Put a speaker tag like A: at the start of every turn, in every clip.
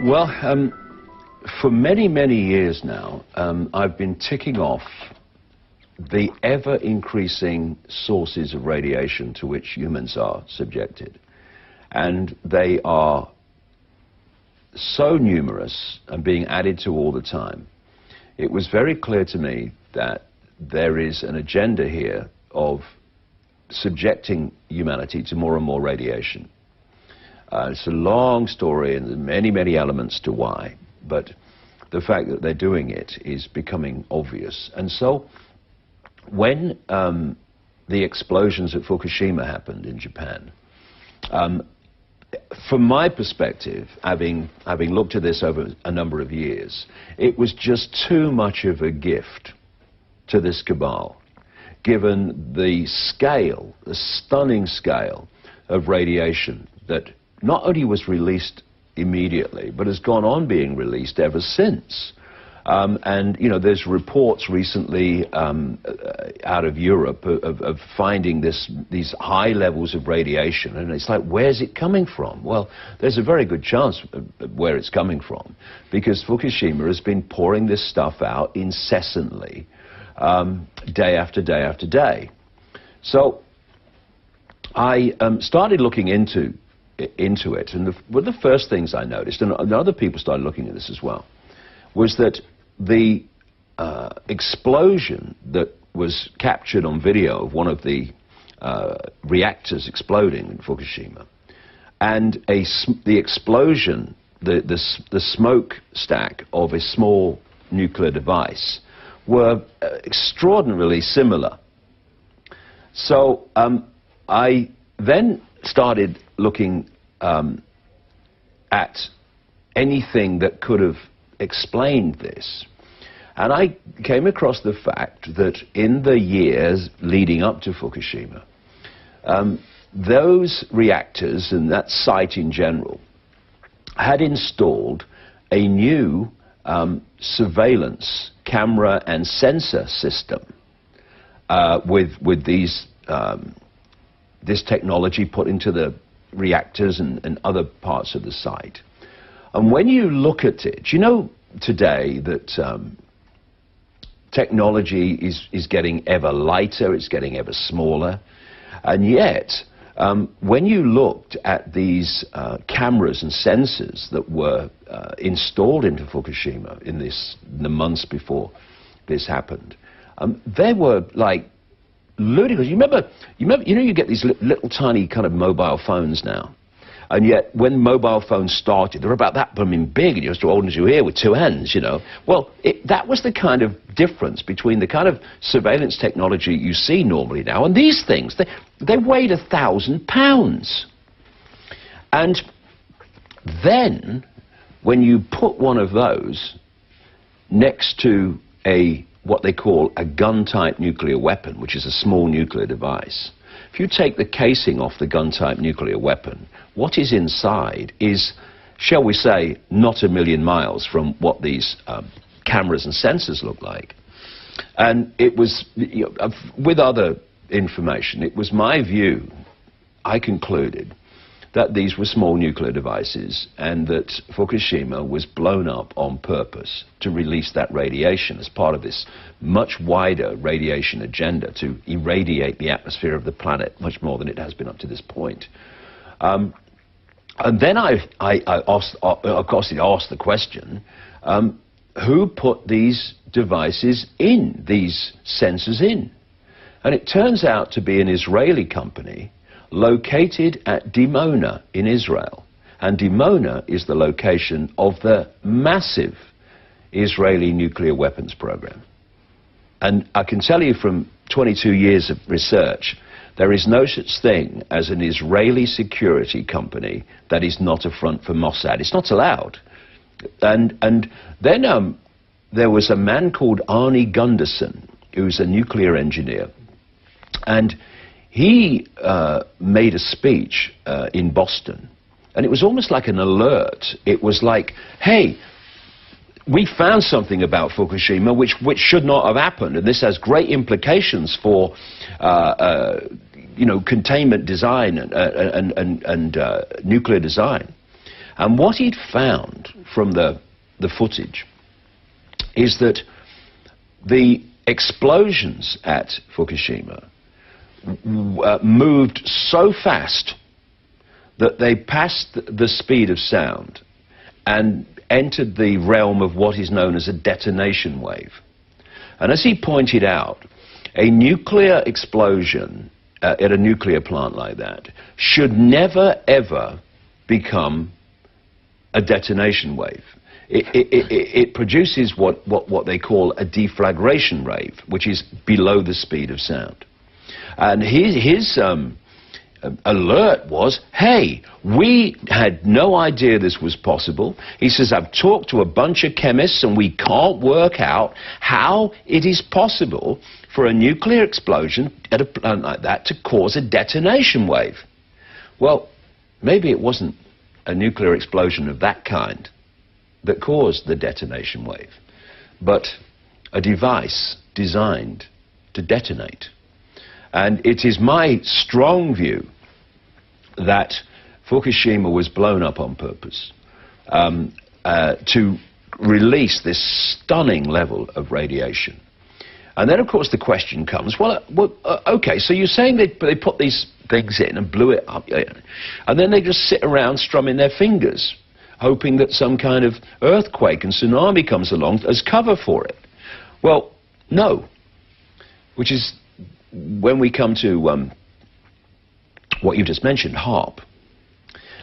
A: Well, for many, many years now, I've been ticking off the ever-increasing sources of radiation to which humans are subjected. And they are so numerous and being added to all the time. It was very clear to me that there is an agenda here of subjecting humanity to more and more radiation. It's a long story and many, many elements to why, but the fact that they're doing it is becoming obvious. And so when the explosions at Fukushima happened in Japan, from my perspective, having looked at this over a number of years, it was just too much of a gift to this cabal, given the scale, the stunning scale of radiation that not only was released immediately, but has gone on being released ever since. And, you know, there's reports recently out of Europe of finding these high levels of radiation, and it's like, where's it coming from? Well, there's a very good chance of where it's coming from, because Fukushima has been pouring this stuff out incessantly, day after day after day. So I started looking into it, and one of the first things I noticed, and other people started looking at this as well, was that the explosion that was captured on video of one of the reactors exploding in Fukushima, and the explosion, the smokestack of a small nuclear device were extraordinarily similar. So I then started looking at anything that could have explained this. And I came across the fact that in the years leading up to Fukushima, those reactors and that site in general had installed a new surveillance camera and sensor system with these this technology put into the reactors and other parts of the site. And when you look at it, you know today that technology is getting ever lighter, it's getting ever smaller, and yet when you looked at these cameras and sensors that were installed into Fukushima in the months before this happened, they were like ludicrous. You know, you get these little tiny kind of mobile phones now, and yet when mobile phones started, they were about that blooming big, and you're as old as you here with two hands, you know. Well, that was the kind of difference between the kind of surveillance technology you see normally now and these things. They weighed 1,000 pounds. And then when you put one of those next to what they call a gun-type nuclear weapon, which is a small nuclear device. If you take the casing off the gun-type nuclear weapon, what is inside is, shall we say, not a million miles from what these cameras and sensors look like. And it was, you know, with other information, it was my view, I concluded, that these were small nuclear devices and that Fukushima was blown up on purpose to release that radiation as part of this much wider radiation agenda to irradiate the atmosphere of the planet much more than it has been up to this point. And then I asked the question, who put these devices in, these sensors in? And it turns out to be an Israeli company located at Dimona in Israel. And Dimona is the location of the massive Israeli nuclear weapons program. And I can tell you from 22 years of research, there is no such thing as an Israeli security company that is not a front for Mossad. It's not allowed. And then there was a man called Arnie Gunderson, who's a nuclear engineer. And he made a speech in Boston, and it was almost like an alert. It was like, hey, we found something about Fukushima which should not have happened, and this has great implications for you know, containment design and nuclear design. And what he'd found from the footage is that the explosions at Fukushima moved so fast that they passed the speed of sound and entered the realm of what is known as a detonation wave. And as he pointed out, a nuclear explosion at a nuclear plant like that should never ever become a detonation wave. It produces what they call a deflagration wave, which is below the speed of sound. And his alert was, hey, we had no idea this was possible. He says, I've talked to a bunch of chemists and we can't work out how it is possible for a nuclear explosion at a plant like that to cause a detonation wave. Well, maybe it wasn't a nuclear explosion of that kind that caused the detonation wave, but a device designed to detonate. And it is my strong view that Fukushima was blown up on purpose to release this stunning level of radiation. And then, of course, the question comes, well, okay, so you're saying they put these things in and blew it up, and then they just sit around strumming their fingers, hoping that some kind of earthquake and tsunami comes along as cover for it. Well, no. Which is when we come to what you just mentioned, HAARP.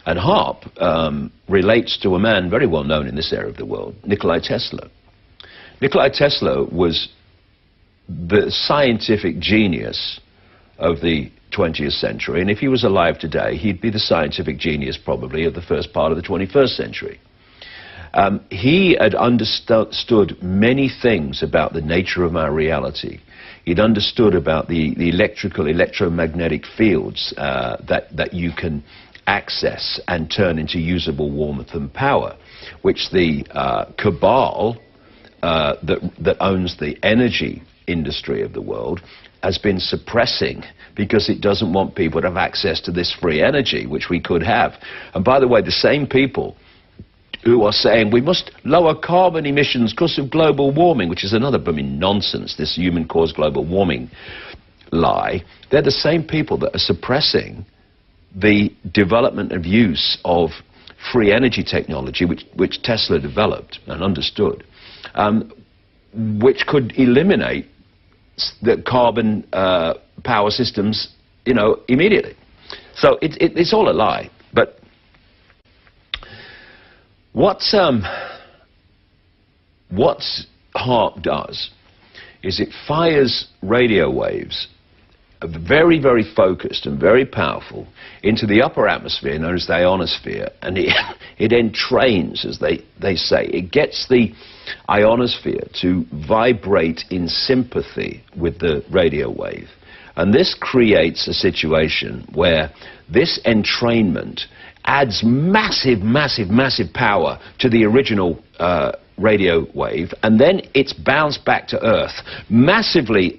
A: And HAARP relates to a man very well known in this area of the world, Nikola Tesla. Nikola Tesla was the scientific genius of the 20th century, and if he was alive today, he'd be the scientific genius probably of the first part of the 21st century. He had understood many things about the nature of our reality. He'd understood about the electromagnetic fields that you can access and turn into usable warmth and power, which the cabal that owns the energy industry of the world has been suppressing because it doesn't want people to have access to this free energy, which we could have. And by the way, the same people who are saying we must lower carbon emissions because of global warming, which is another blooming nonsense, this human-caused global warming lie, they're the same people that are suppressing the development of use of free energy technology, which Tesla developed and understood, which could eliminate the carbon power systems, immediately. So it's all a lie. But what HAARP does is it fires radio waves, very, very focused and very powerful, into the upper atmosphere known as the ionosphere, and it entrains, as they say. It gets the ionosphere to vibrate in sympathy with the radio wave. And this creates a situation where this entrainment adds massive, massive, massive power to the original radio wave, and then it's bounced back to Earth, massively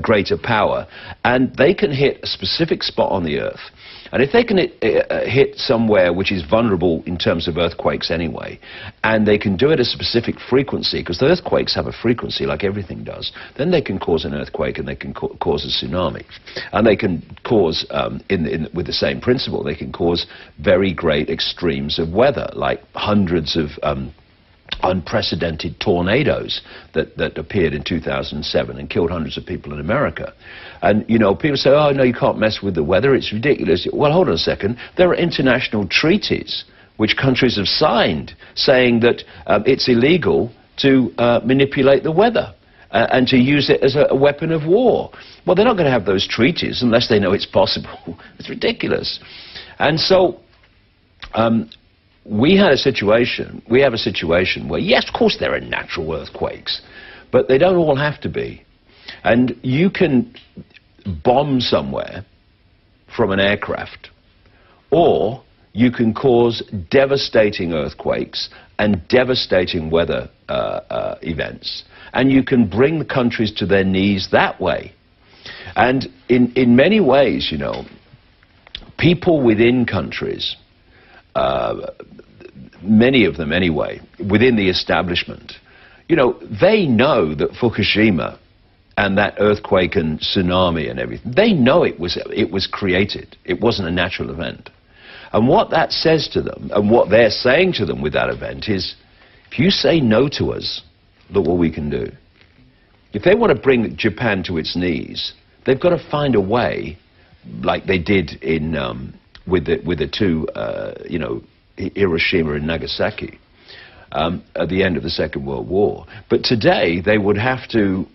A: greater power, and they can hit a specific spot on the Earth. And if they can hit somewhere which is vulnerable in terms of earthquakes anyway, and they can do it at a specific frequency, because the earthquakes have a frequency like everything does, then they can cause an earthquake and they can cause a tsunami. And they can cause, with the same principle, they can cause very great extremes of weather, like hundreds of unprecedented tornadoes that appeared in 2007 and killed hundreds of people in America. And, people say, oh, no, you can't mess with the weather, it's ridiculous. Well, hold on a second. There are international treaties which countries have signed saying that it's illegal to manipulate the weather and to use it as a weapon of war. Well, they're not going to have those treaties unless they know it's possible. It's ridiculous. And so we have a situation where, yes, of course there are natural earthquakes, but they don't all have to be. And you can bomb somewhere from an aircraft, or you can cause devastating earthquakes and devastating weather events, and you can bring the countries to their knees that way. And in many ways, people within countries many of them anyway, within the establishment, you know, they know that Fukushima and that earthquake and tsunami and everything, they know it was created. It wasn't a natural event. And what that says to them, and what they're saying to them with that event is, if you say no to us, look what we can do. If they want to bring Japan to its knees, they've got to find a way, like they did in with the two, you know, Hiroshima and Nagasaki at the end of the Second World War. But today they would have to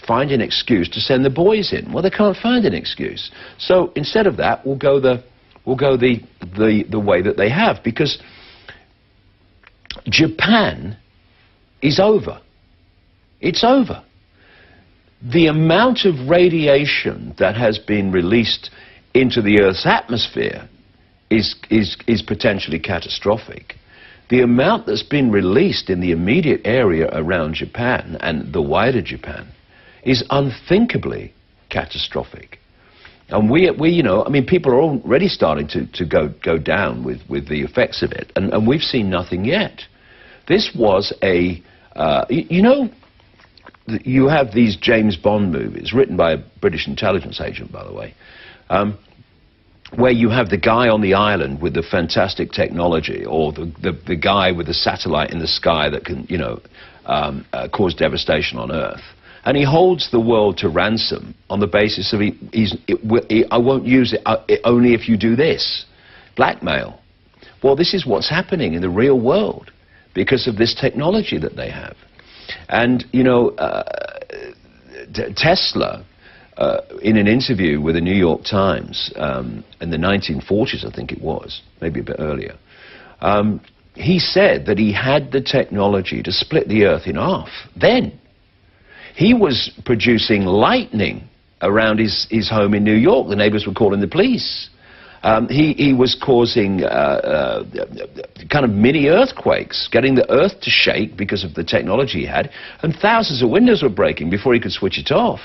A: find an excuse to send the boys in. Well, they can't find an excuse. So instead of that, we'll go the way that they have, because Japan is over. It's over. The amount of radiation that has been released into the Earth's atmosphere is potentially catastrophic. The amount that's been released in the immediate area around Japan and the wider Japan is unthinkably catastrophic. And we you know, I mean, people are already starting to go down with the effects of it, and we've seen nothing yet. This was a, you know, you have these James Bond movies, written by a British intelligence agent, by the way, where you have the guy on the island with the fantastic technology, or the guy with the satellite in the sky that can, you know, cause devastation on Earth. And he holds the world to ransom on the basis of I won't use it only if you do this. Blackmail. Well, this is what's happening in the real world because of this technology that they have. And, you know, Tesla, in an interview with the New York Times in the 1940s, I think it was, maybe a bit earlier, he said that he had the technology to split the Earth in half. Then he was producing lightning around his home in New York. The neighbors were calling the police. He was causing kind of mini earthquakes, getting the Earth to shake because of the technology he had, and thousands of windows were breaking before he could switch it off.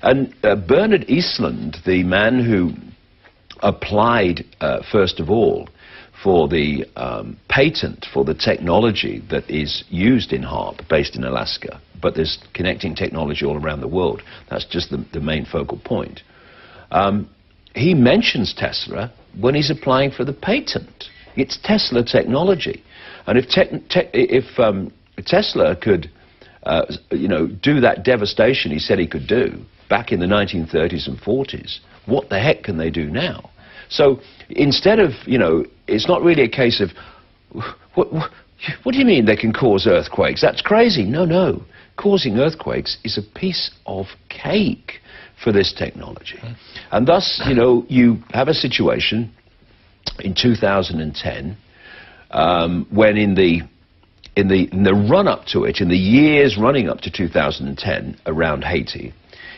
A: And Bernard Eastland, the man who applied, first of all, for the patent for the technology that is used in HAARP, based in Alaska, but there's connecting technology all around the world. That's just the main focal point. He mentions Tesla when he's applying for the patent. It's Tesla technology. And if Tesla could, you know, do that devastation he said he could do back in the 1930s and 40s, what the heck can they do now? So instead of, you know, it's not really a case of, what do you mean they can cause earthquakes? That's crazy. No, no. Causing earthquakes is a piece of cake for this technology. And thus, you know, you have a situation in 2010 when in the run-up to it, in the years running up to 2010 around Haiti,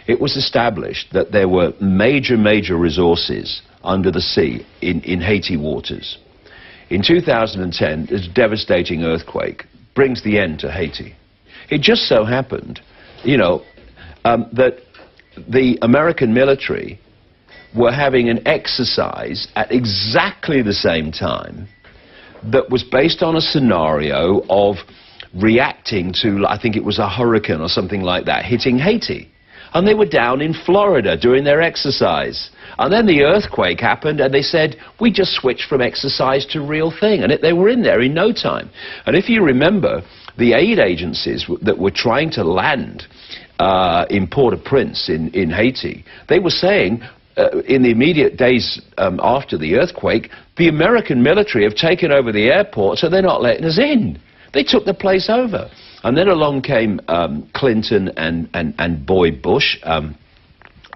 A: it was established that there were major resources under the sea in Haiti waters. In 2010, this devastating earthquake brings the end to Haiti. It just so happened, you know, that the American military were having an exercise at exactly the same time that was based on a scenario of reacting to, I think it was a hurricane or something like that, hitting Haiti. And they were down in Florida doing their exercise. And then the earthquake happened, and they said, we just switched from exercise to real thing. And they were in there in no time. And if you remember, the aid agencies that were trying to land in Port-au-Prince in Haiti, they were saying, in the immediate days after the earthquake, the American military have taken over the airport, so they're not letting us in. They took the place over. And then along came Clinton and Boy Bush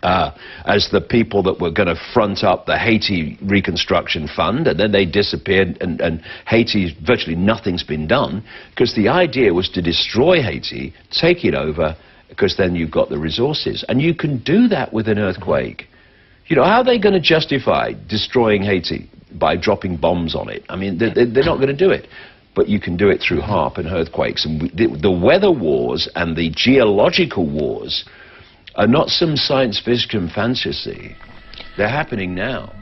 A: as the people that were going to front up the Haiti Reconstruction Fund, and then they disappeared, and Haiti, virtually nothing's been done, because the idea was to destroy Haiti, take it over, because then you've got the resources. And you can do that with an earthquake. You know, how are they going to justify destroying Haiti by dropping bombs on it? I mean, they're not going to do it. But you can do it through HAARP and earthquakes. And the weather wars and the geological wars are not some science fiction fantasy. They're happening now.